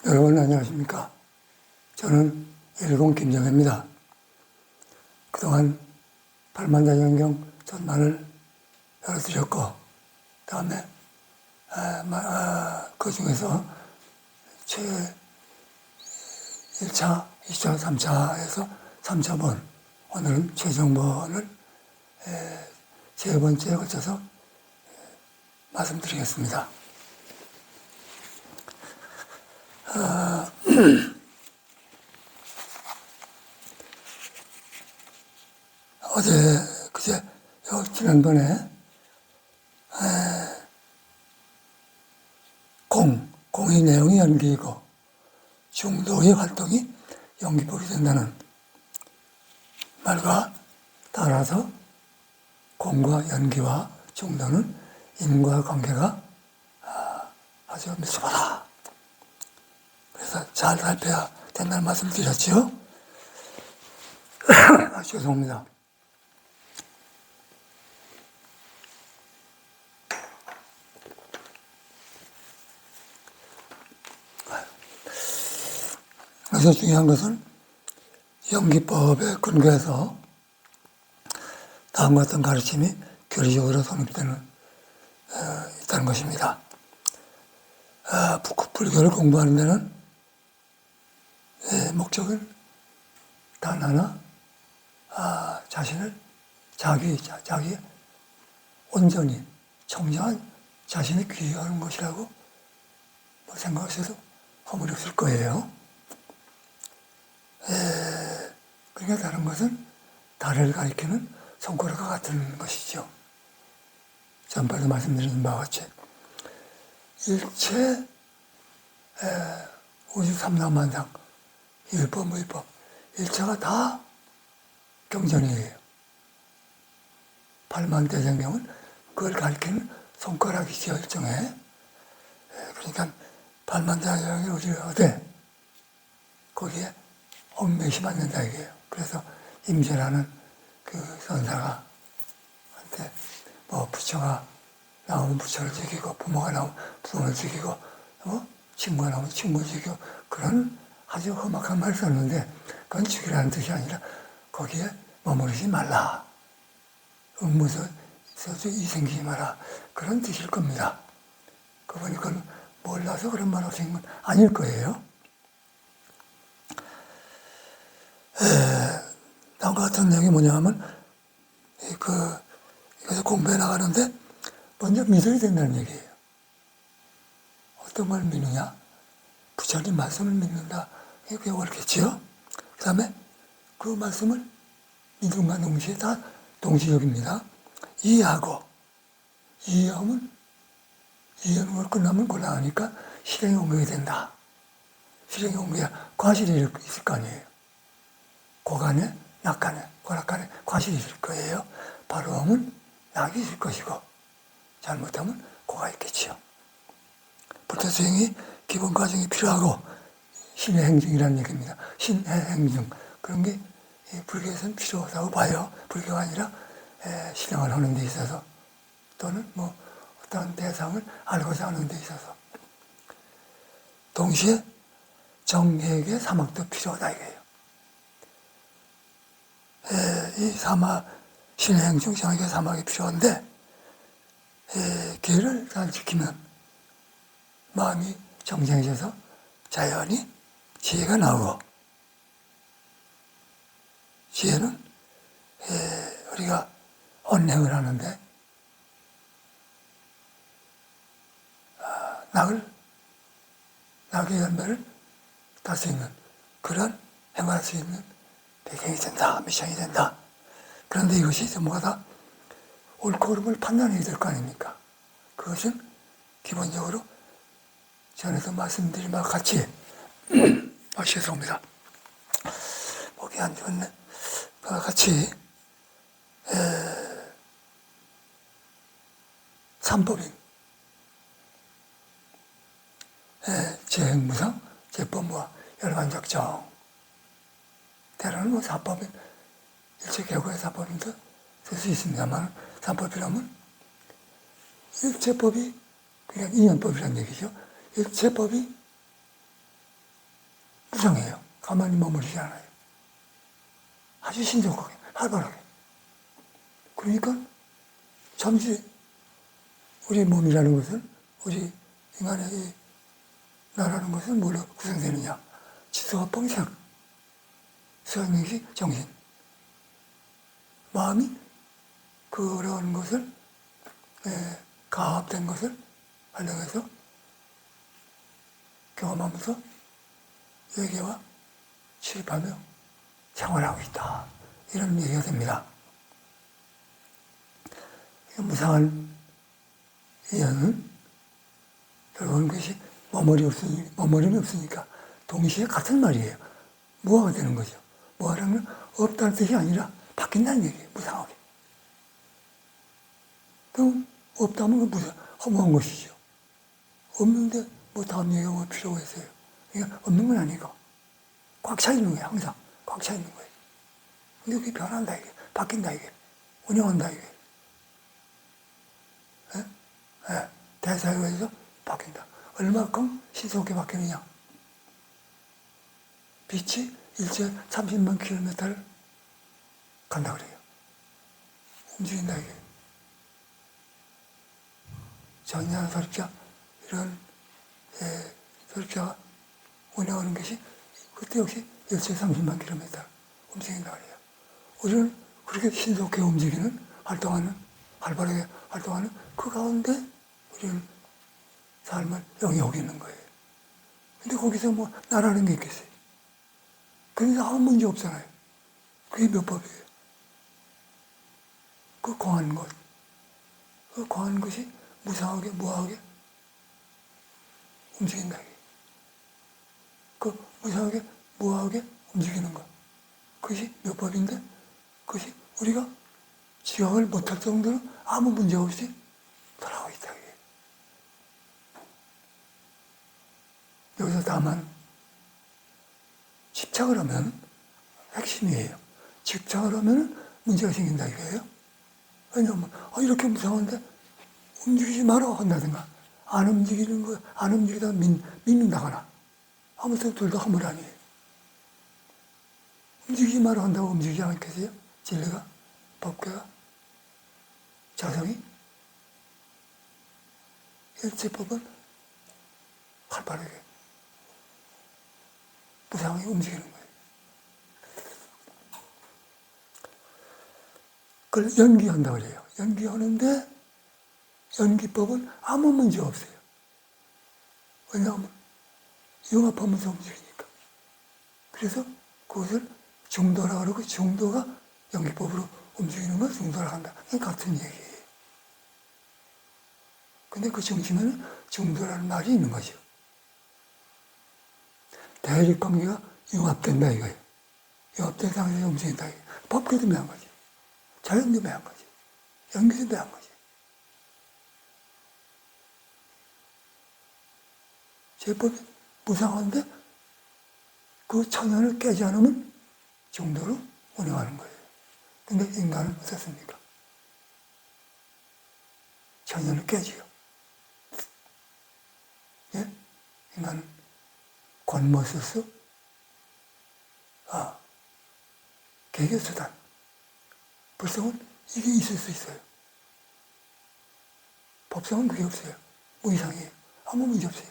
여러분 안녕하십니까? 저는 일공 김정혜입니다. 그동안 팔만다연경 전만을 열어드렸고, 다음에 그 중에서 최 1차, 2차, 3차에서 3차본, 오늘은 최종본을 세 번째에 걸쳐서 말씀드리겠습니다. 그제, 지난번에, 공의 내용이 연기이고, 중도의 활동이 연기법이 된다는 말과 따라서 공과 연기와 중도는 인과관계가 아주 밀접하다. 그래서 잘 살펴야 된다는 말씀 드렸죠? 죄송합니다. 그래서 중요한 것은 연기법에 근거해서 다음과 같은 가르침이 교리적으로 성립되는 있다는 것입니다. 불교를 공부하는 데는 목적은 단 하나, 자신을 자기 온전히 청정한 자신을 귀하는 것이라고 생각하셔도 허물이 없을 거예요. 그러니까 다른 것은 달을 가리키는 손가락과 같은 것이죠. 전번에도 말씀드린 바와 같이 일체 우주 삼라만상 일법 무일법 일체가 다 경전이에요. 팔만대장경은 그걸 가리키는 손가락이죠, 일종의. 그러니까 팔만대장경이 어디 거기에 얽매이시 맞는다 이게요. 그래서 임재라는 그 선사가 한테 부처가 나오면 부처를 죽이고, 부모가 나오면 부모를 죽이고, 친구가 나오면 친구를 죽이고, 그런 아주 험악한 말을 썼는데, 그건 죽이라는 뜻이 아니라 거기에 머무르지 말라. 음무서 이생기지 마라. 그런 뜻일 겁니다. 그분이 그걸 몰라서 그런 말을 하신 건 아닐 거예요. 다음과 같은 내용이 뭐냐면, 이것을 공부해 나가는데, 먼저 믿어야 된다는 얘기예요. 어떤 걸 믿느냐? 부처님 말씀을 믿는다. 이게 옳겠지요? 그 다음에 그 말씀을 믿음과 동시에 다 동시적입니다. 이해하고, 이해하면 걸 끝나면 곤란하니까 실행에 옮겨야 된다. 실행에 옮겨야 과실이 있을 거 아니에요. 고간에, 낙간에, 고락간에 과실이 있을 거예요. 바로 하면 낙이 있을 것이고, 잘못하면 고가 있겠지요. 불교 수행이 기본 과정이 필요하고, 신의 행증이라는 얘기입니다. 신의 행증. 그런 게 불교에서는 필요하다고 봐요. 불교가 아니라 실행을 하는 데 있어서, 또는 어떤 대상을 알고자 하는 데 있어서. 동시에 정액의 사막도 필요하다 이거예요. 이 신의 행증, 정액의 사막이 필요한데, 계를 잘 지키면 마음이 정정해져서 자연히 지혜가 나오고, 지혜는 우리가 언행을 하는데 낙의 열매를 딸 수 있는 그런 행할 수 있는 배경이 된다, 미션이 된다. 그런데 이것이 전부가 다 옳고 그름을 판단해야 될 거 아닙니까? 그것은 기본적으로 전에도 말씀드린 바와 같이 죄송합니다. 목이 안 좋네. 그와 같이 삼법인 재행무상, 재법무와 열반적정. 때로는 사법인 일체개고의 사법인도 될 수 있습니다만, 사법이라면 일체법이 그냥 인연법이라는 얘기죠. 일체법이 무상해요. 가만히 머무르지 않아요. 아주 신속하게, 활발하게. 그러니까 잠시 우리 몸이라는 것은, 우리 인간의 이 나라는 것은 뭘로 구성되느냐? 지수와 평생, 수행행시, 정신. 마음이 그런 것을, 가합된 것을 활용해서 경험하면서 외계와 출입하며 생활하고 있다. 이런 얘기가 됩니다. 무상한 이해는 결국은 그것이 머머림이 없으니까 동시에 같은 말이에요. 무화가 되는 거죠. 무화라는 건 없다는 뜻이 아니라 바뀐다는 얘기예요. 무상하게. 그럼 없다면 무슨 허무한 것이죠. 없는데 뭐 다음 얘기가 뭐 필요가 있어요. 그러니까 없는 건 아니고 꽉 차 있는 거예요. 항상 꽉 차 있는 거예요. 근데 그게 변한다 이게. 바뀐다 이게. 운영한다 이게. 대사회에서 바뀐다. 얼마큼 신속하게 바뀌느냐. 빛이 일주일에 30만 킬로미터를 간다 그래요. 움직인다 이게. 전야 설자 이런 설자가 운영하는 것이 그때 역시 일주일에 30만 킬로미터 움직인다 그래요. 우리는 그렇게 신속하게 움직이는 활발하게 활동하는 그 가운데 우리는 삶을 영위하고 있는 거예요. 근데 거기서 뭐 나라는 게 있겠어요. 그래서 아무 문제 없잖아요. 그게 몇 법이에요. 그 공하는 것. 그 공하는 것이 무상하게, 무하게 움직인다. 그 무상하게, 무하게 움직이는 것. 그것이 몇 법인데, 그것이 우리가 지각을 못할 정도로 아무 문제 없이 돌아가고 있다. 여기서 다만, 집착을 하면 핵심이에요. 집착을 하면 문제가 생긴다 이거예요. 왜냐하면 이렇게 무상한데 움직이지 마라 한다든가 안 움직이다가 믿는다거나 아무튼 둘 다 허물 아니에요. 움직이지 마라 한다고 움직이지 않겠어요? 진리가? 법계가? 자성이? 일체법은 활발하게 무상하게 움직이는 거예요. 그걸 연기한다고 그래요. 연기하는데 연기법은 아무 문제 없어요. 왜냐하면 융합하면서 움직이니까. 그래서 그것을 중도라 그러고 중도가 연기법으로 움직이는 걸 중도라 한다. 이게 같은 얘기예요. 근데 그 중심에는 중도라는 말이 있는 거죠. 대립관계가 융합된다 이거예요. 융합된 상태에서 움직인다 이거예요. 법계도 매한 거죠. 자연도 매한 거죠. 연기도 매한 거죠. 제법이 무상한데 그 천연을 깨지 않으면 중도로 운영하는 거예요. 근데 인간은 어떻습니까? 천연을 깨지요. 예? 인간은 권모스스, 개개수단. 불성은 이게 있을 수 있어요. 법성은 그게 없어요. 무이상이에요. 아무 문제 없어요.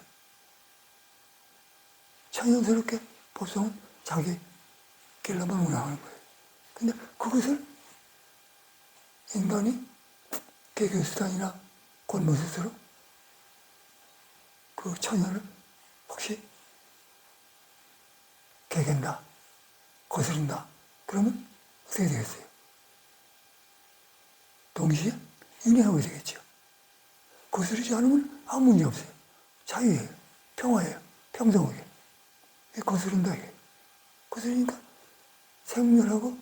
천연스럽게 법성은 자기 길로만 운항하는 거예요. 근데 그것을 인간이 개개수단이나 권모스스로 그 천연을 혹시 개겐다, 거스른다. 그러면 어떻게 되겠어요? 동시에 윤회하게 되겠죠. 거스르지 않으면 아무 문제 없어요. 자유예요. 평화예요. 평정하게. 거스른다 이게. 거스르니까 생멸하고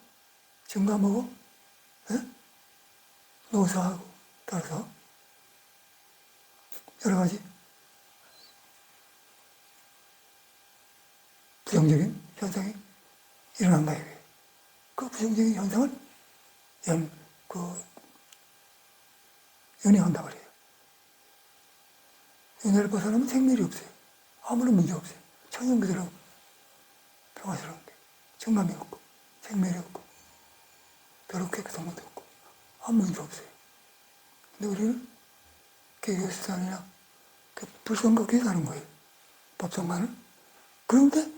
증감하고 노사하고 따라서 여러 가지 부정적인 현상이 일어난다 이게. 그 부정적인 현상을 연애한다 그래요. 연애를 벗어나면 생멸이 없어요. 아무런 문제 없어요. 천연 그대로 평화스러운 게 정감이 없고 생명이 없고 더럽게 그런 것도 없고 아무 일도 없어요. 근데 우리는 개개수단이나 그 불성각에 사는 거예요. 법성과는. 그런데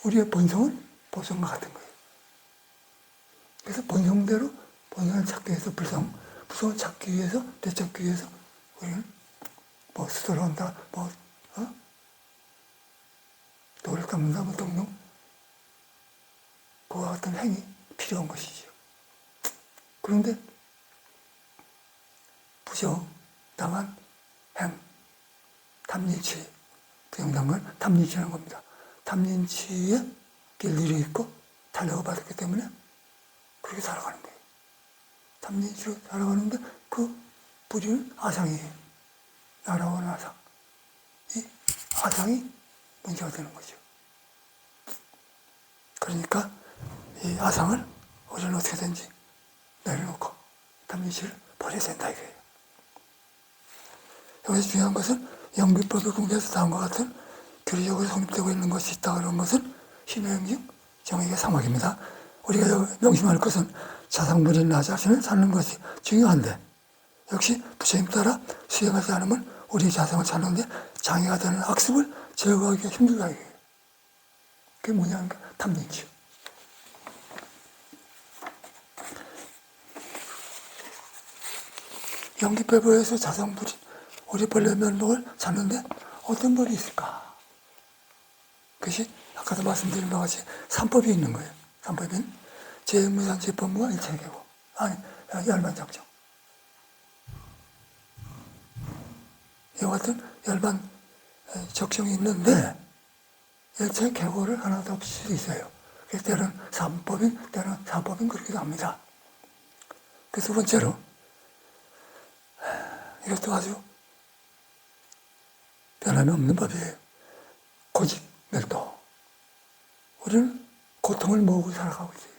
우리의 본성은 법성과 같은 거예요. 그래서 본성대로 본성을 찾기 위해서 불성을 찾기 위해서 되찾기 위해서 우리는 뭐 수도를 한다, 돌을 깎는다, 등등 그와 같은 행위 필요한 것이죠. 그런데 부정당한 행, 탐진치, 부정당한 탐진치라는 겁니다. 탐진치의 길들이 있고 탄력을 받았기 때문에 그렇게 살아가는 거예요. 탐진치로 살아가는데 그 뿌리는 아상이에요. 날아오는 아상. 이 아상이 문제가 되는 거죠. 그러니까 이 아상을 우리는 어떻게든지 내려놓고 탐진치를 버려야 된다 이거예요. 여기서 중요한 것은 영비법을 공부해서 다음과 같은 교리적으로 성립되고 있는 것이 있다 그런 것은 신의행증 정의의 사막입니다. 우리가 명심할 것은 자상불인 나 자신을 찾는 것이 중요한데 역시 부처님 따라 수행하지 않으면 우리 자성을 찾는데 장애가 되는 악습을 제거하기가 힘들다 이거예요. 그게 뭐냐니까 탐진치요. 영기배부에서 자성불인 우리 본래 면목을 찾는데 어떤 법이 있을까? 그것이 아까도 말씀드린 바와 같이 3법이 있는 거예요. 3법인 제무산지법무와 일체계고 열반정정. 이와 같은 열반 적정이 있는데 일체계고를 하나도 없을 수 있어요. 그래서 때로는 3법인 때로는 4법인 그렇기도 합니다. 그 두 번째로 이것도 아주 변함이 없는 법이에요. 고집, 멸도. 우리는 고통을 모으고 살아가고 있어요.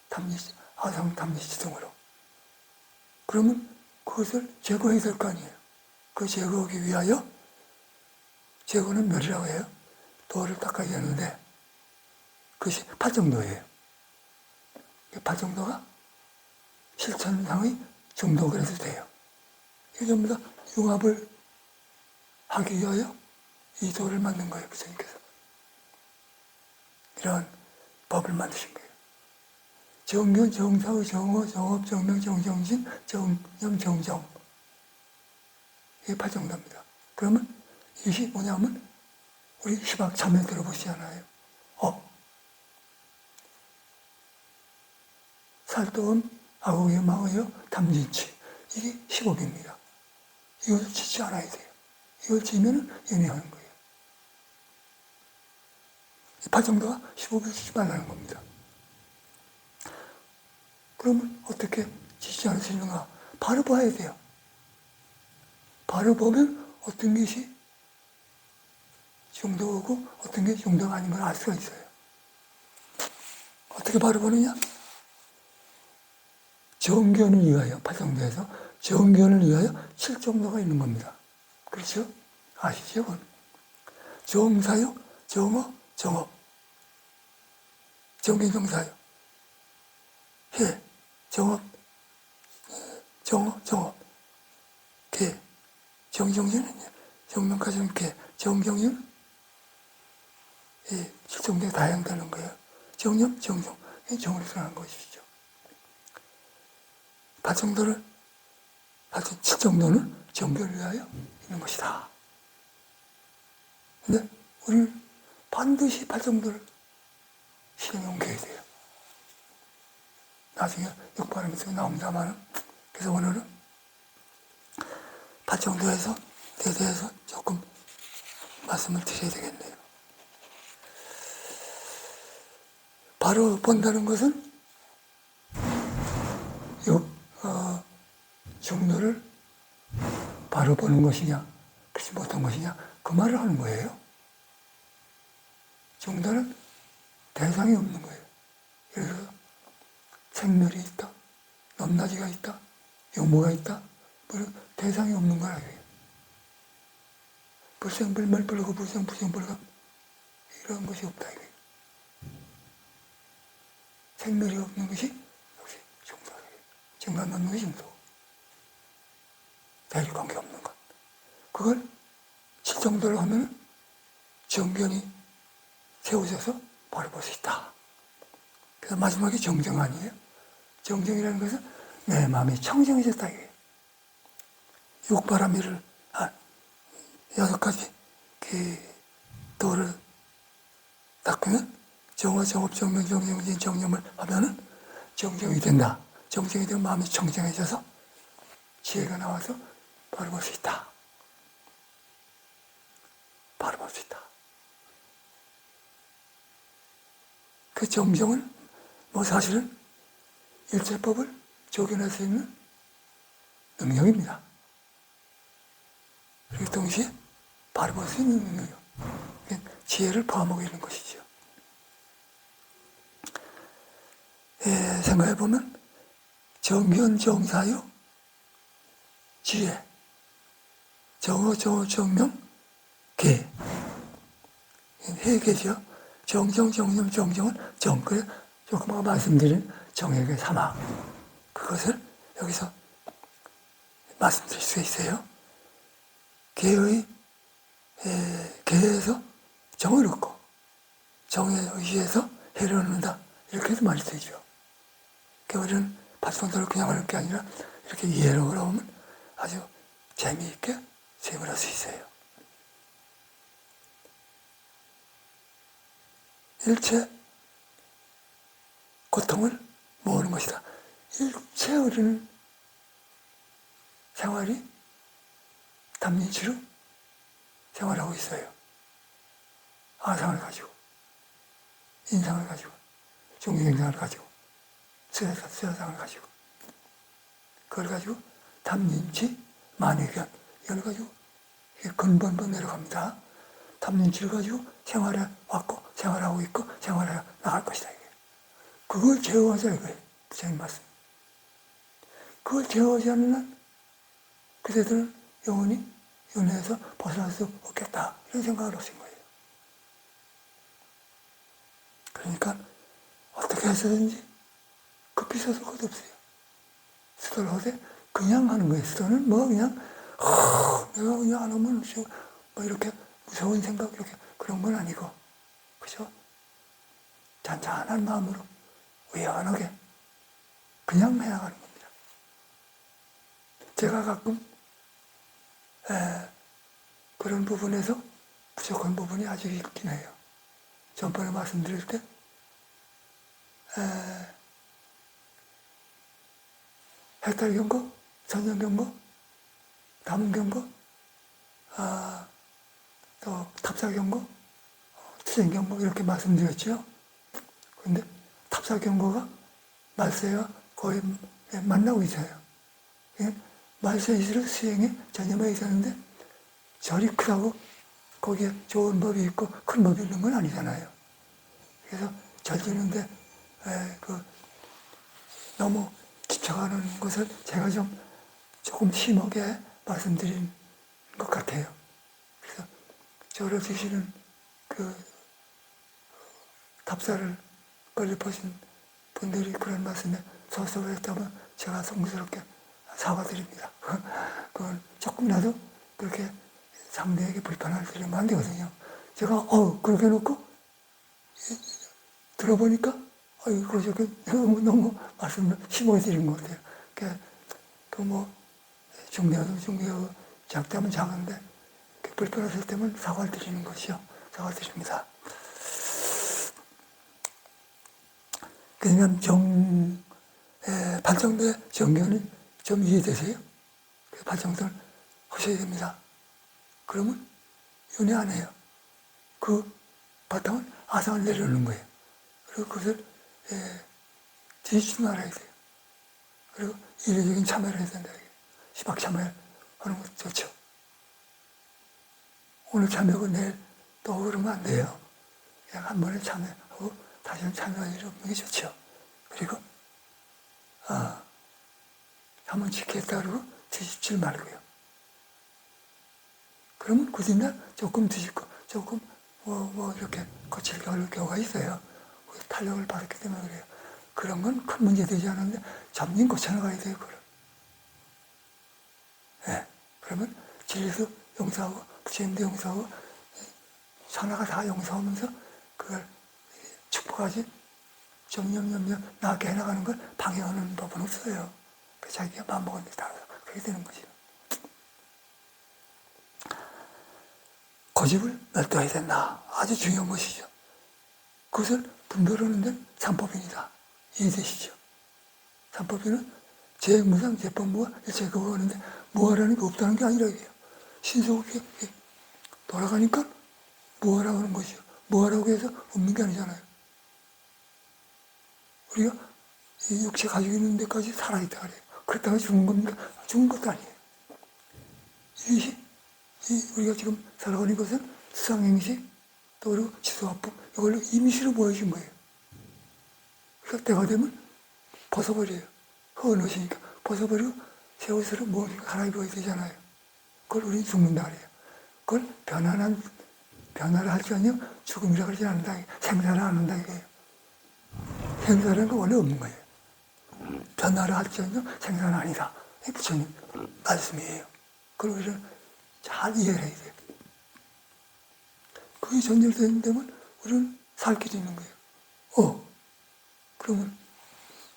탐진치, 아상 탐진치 등으로. 그러면 그것을 제거해야 될 거 아니에요. 그 제거하기 위하여 제거는 멸이라고 해요. 도를 닦아야 되는데 그것이 8정도예요. 8정도가 실천상의 정도 그래도 돼요. 이게 전부 다 융합을 하기 위하여 이 도를 만든 거예요. 부처님께서. 이러한 법을 만드신 거예요. 정견, 정사의 정어, 정업, 정명, 정정신, 정념, 정정. 이게 8정도입니다. 그러면 이것이 뭐냐면 우리 시박 참여 들어보시잖아요. 살도음, 아공여, 망어여, 탐진치. 이게 15입니다. 이것을 짓지 않아야 돼요. 이걸 지면은 연애하는 거예요. 이 8정도가 15를 짓지 말라는 겁니다. 그러면 어떻게 짓지 않을 수 있는가? 바로 봐야 돼요. 바로 보면 어떤 것이 중도고 어떤 게 중도가 아닌 걸 알 수가 있어요. 어떻게 바로 보느냐? 정견을 위하여, 8정도에서 정견을 위하여 7정도가 있는 겁니다. 그렇죠? 아시죠? 정사요, 정어, 정업. 정견, 정사요. 해, 정업, 정어, 정업. 개, 정정견은 정명까지는 개, 정정견 이 7정도에 다양되는 거예요. 정념, 정정. 이 정으로 들어가는 것이죠. 8정도를, 7정도는 정견을 위하여 있는 것이다. 근데 우리는 반드시 8정도를 실행에 옮겨야 돼요. 나중에 육바람에서 나옵니다만, 그래서 오늘은 8정도에서 대해서 조금 말씀을 드려야 되겠네요. 바로 본다는 것은 정도를 바로 보는 것이냐, 그렇지 못한 것이냐, 그 말을 하는 거예요. 정도는 대상이 없는 거예요. 예를 들어서 생멸이 있다, 넘나지가 있다, 용모가 있다, 대상이 없는 거라 해요. 불생불멸불고 불생불생불가 이런 것이 없다 이거예요. 생멸이 없는 것이 역시 중소예요. 정관 없는 것이 중소. 대립관계 없는 것. 그걸 실정대로 하면 정견이 세워져서 바로 볼 수 있다. 그래서 마지막에 정정 아니에요? 정정이라는 것은 내 마음이 청정해졌다 이게. 육바라밀을 6가지 그 도를 닦으면 정화, 정업, 정명, 정정진, 정념을 하면은 정정이 된다. 정정이 되면 마음이 청정해져서 지혜가 나와서 바로 볼 수 있다. 바로 볼 수 있다. 그 정정은 뭐 사실은 일체법을 조견할 수 있는 능력입니다. 그리고 동시에 바로 볼 수 있는 능력. 지혜를 포함하고 있는 것이죠. 생각해보면 정견, 정사유, 지혜, 정어, 정어, 정명, 계. 해 계죠. 정정, 정념, 정정은 정. 그래, 조금 아까 말씀드린 정액의 사막. 그것을 여기서 말씀드릴 수 있어요. 계에서 정을 얻고, 정에 의해서 해를 얻는다. 이렇게 해서 말이 되죠. 우리는 발성대로 그냥 하는 게 아니라 이렇게 이해를 어려우면 아주 재미있게 수행을 할 수 있어요. 일체 고통을 모으는 것이다. 일체 우리는 생활이 담론치로 생활하고 있어요. 아상을 가지고, 인상을 가지고, 중생상을 가지고, 수여상을 가지고, 그걸 가지고 담론치, 만회견, 이걸 가지고 근본번 내려갑니다. 담론치를 가지고 생활해 왔고, 생활하고 있고, 생활해 나갈 것이다. 이게. 그걸 제어하자 이거예요. 부처님 말씀. 그걸 제어하지 않는 한 그대들은 영원히 윤회에서 벗어날 수 없겠다. 이런 생각을 하신 거예요. 그러니까 어떻게 해서든지 급히 서서 것 없어요. 수도를 하되 그냥 하는 거예요. 수도는 뭐 그냥 내가 그냥 안 하면 뭐 이렇게 무서운 생각 이렇게 그런 건 아니고 그죠? 잔잔한 마음으로 의연하게 그냥 해나가는 겁니다. 제가 가끔 그런 부분에서 부족한 부분이 아직 있긴 해요. 전번에 말씀드릴 때 해탈경고, 전년경고, 담경고, 또 탑사경고, 투생경고 이렇게 말씀드렸죠. 그런데 탑사경고가 말세와 거의 만나고 있어요. 말세이스를 수행에 전념해 있었는데 절이 크다고 거기에 좋은 법이 있고 큰 법이 있는 건 아니잖아요. 그래서 절 지는데 너무 집착하는 것을 제가 조금 심하게 말씀드린 것 같아요. 그래서 절을 지시는 답사를 건립하신 분들이 그런 말씀에 섭섭했다면 제가 성스럽게 사과드립니다. 그건 조금이라도 그렇게 상대에게 불편을 드리면 안 되거든요. 제가 그렇게 해놓고 들어보니까 그렇게 너무 말씀을 심하게 드린 것 같아요. 중대하면 중대하고 작다면 작은데 불편하실 때면 사과를 드리는 것이요. 사과를 드립니다. 그러면 발정대 정견은 좀 이해되세요? 발정대를 하셔야 됩니다. 그러면 윤회 안 해요. 그 바탕은 아상을 내려놓는 거예요. 그리고 그것을 뒤집지 말아야 돼요. 그리고 이례적인 참여를 해야 된다. 시박 참여하는 것도 좋죠. 오늘 참여하고 내일 또 그러면 안 돼요. 그냥 한 번에 참여하고 다시는 참여할 일이 없는 게 좋죠. 그리고 한번 지켰다 그러고 뒤집지 말고요. 그러면 그 뒷날 조금 뒤집고 조금 이렇게 거칠게 하는 경우가 있어요. 탄력을 받았기 때문에 그래요. 그런 건 큰 문제 되지 않는데 점점 고쳐나가야 돼요. 그걸. 예. 그러면 진리도 용서하고 부처님도 용서하고 천하가 다 용서하면서 그걸 축복하지 점점 나게 해나가는 걸 방해하는 법은 없어요. 그 자기가 마음먹은 데 따라서 그렇게 되는 거죠. 고집을 멸도해야 된다. 아주 중요한 것이죠. 그것을 분별하는 데는 삼법인이다. 이해되시죠? 삼법인은 제무상 제법무가 일체 그거 하는데 무하라는 게 없다는 게 아니라 이게요. 신속하게 돌아가니까 무하라고 하는 것이요. 무하라고 해서 없는 게 아니잖아요. 우리가 이 육체 가지고 있는 데까지 살아있다 그래요. 그렇다고 죽은 겁니까? 죽은 것도 아니에요. 이것이 우리가 지금 살아가는 것은 수상행식, 또 그리고 지수화법, 이걸로 임시로 보여준 거예요. 그러니까 때가 되면 벗어버려요. 허은 옷이니까 벗어버리고 새 옷으로 뭐 갈아입어야 되잖아요. 그걸 우리는 죽는다 그래요. 그걸 변화를 할지언정 죽음이라 그러지 않는다. 생사를 안 한다 이거예요. 생사라는 건 원래 없는 거예요. 변화를 할지언정 생사는 아니다. 이 부처님 말씀이에요. 그걸 우리는 잘 이해를 해야 돼요. 그게 전제되면 우리는 살 길이 있는 거예요. 그러면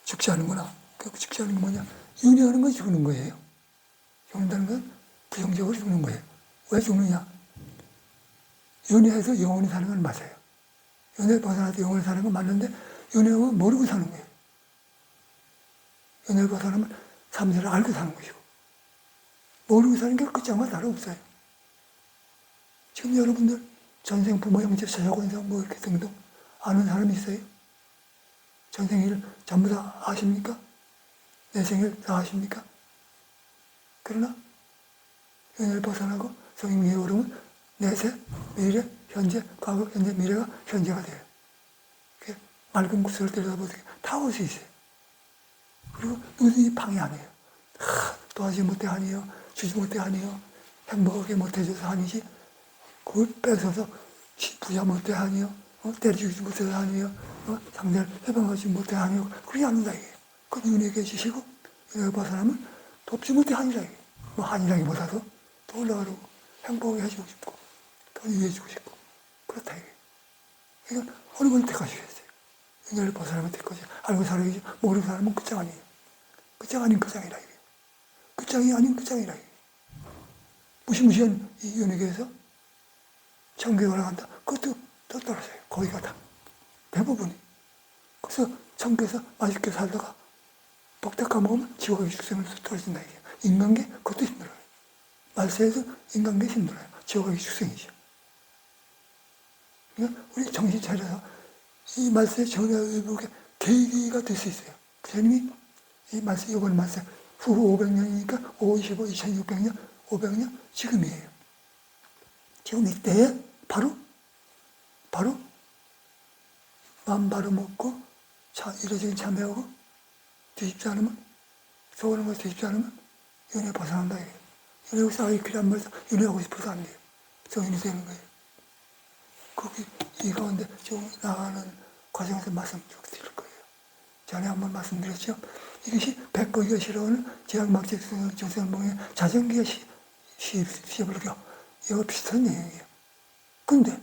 죽지 않는구나. 죽지 않는 게 뭐냐? 윤회하는 건 죽는 거예요. 죽는다는 건 부정적으로 죽는 거예요. 왜 죽느냐? 윤회해서 영원히 사는 건 맞아요. 윤회 벗어나서 영원히 사는 건 맞는데 윤회하면 모르고 사는 거예요. 윤회를 벗어나면 삼세를 알고 사는 것이고 모르고 사는 게 끝장만 다름 없어요. 지금 여러분들 전생 부모 형제 자자권상 뭐 이렇게 등등 아는 사람이 있어요? 전생 일 전부 다 아십니까? 내 생일 다 아십니까? 그러나 윤회를 벗어나고 성인기에 오르면 내세, 미래, 현재, 과거, 현재, 미래가 현재가 돼요. 맑은 구슬을 들여다보게 다 올 수 있어요. 그리고 누구든지 방해 안 해요. 도와주지 못해 아니요, 주지 못해 아니요, 행복하게 못해줘서 아니지, 그걸 뺏어서 부자 못해 아니요, 때려주지 못해서 아니요, 상대를 해방하지 못해 아니요, 그러지 않는다 이게. 그건 윤회에 계시고 윤회를 벗어나면 돕지 못해 아니라 이게. 뭐 아니라기보다도 더 올라가려고 행복하게 해주고 싶고 더 유해주고 싶고 그렇다 이게. 그러니까 어느 걸 택하시겠어요? 윤회를 벗어나면 될 거지. 알고 살아야지. 모르고 살면 끝장 아니에요. 끝장 아닌 끝장이라 이게. 끝장이 아닌 끝장이라 이게. 무시무시한 이 윤회계에서 천국에 올라간다. 그것도 더 떨어져요. 거기가 다. 대부분이. 그래서 천국에서 맛있게 살다가 복덕 까먹으면 지옥의 축생을 떨어진다 이게. 인간계 그것도 힘들어요. 말세에서 인간계 힘들어요. 지옥의 축생이죠. 그러니까 우리 정신 차려서 이 말세 정의의복의 계기가 될 수 있어요. 부처님이 이 말세, 이번 말세 후후 500년이니까 5, 25, 2600년, 500년 지금이에요. 지금 이때에 바로 마음 바로 먹고 이러저러 참여하고 뒤집지 않으면 소원한 걸 뒤집지 않으면 윤회 벗어난다 이게. 윤회하고 싸우기 필요한 말에서 윤회하고 싶어도 안 돼요. 성인이 되는 거예요. 거기 이 가운데 지금 나가는 과정에서 말씀 쭉 드릴 거예요. 전에 한번 말씀드렸죠. 이것이 백거기가 싫어하는 제약막지 정생몽의 자전기가 시불교 이거 비슷한 내용이에요. 근데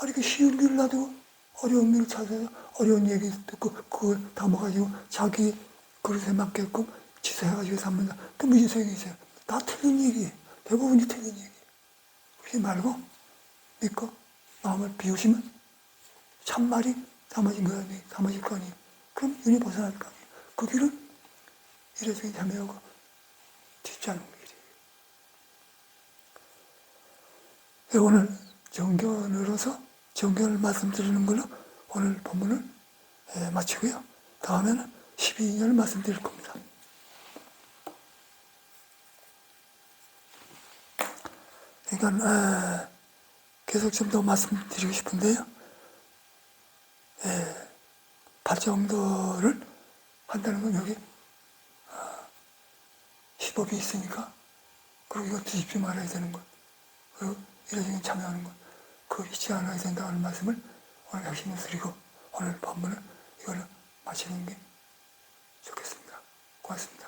이렇게 쉬운 길을 놔두고 어려운 길을 찾아서 어려운 얘기 듣고 그걸 담아가지고 자기 그릇에 맞게끔 지사해가지고 삼는다. 그 무슨 소용이 있어요? 다 틀린 얘기예요. 대부분이 틀린 얘기예요. 그러지 말고 믿고 마음을 비우시면 참말이 담아질 거 아니에요. 그럼 윤이 벗어날 거 아니에요. 그 길은 이래저래 참여하고 뒤집지 않는 길이에요. 오늘 정견으로서 정견을 말씀드리는 걸로 오늘 본문을 마치고요. 다음에는 12년을 말씀드릴 겁니다. 그러니까 계속 좀 더 말씀드리고 싶은데요. 발정도를 한다는 건 여기 시법이 있으니까 그리고 이거 뒤집지 말아야 되는 것 그리고 이래저래 참여하는 것 그거 잊지 않아야 된다는 말씀을 오늘 핵심을 드리고 오늘 본문을 이걸로 마치는 게 좋겠습니다. 고맙습니다.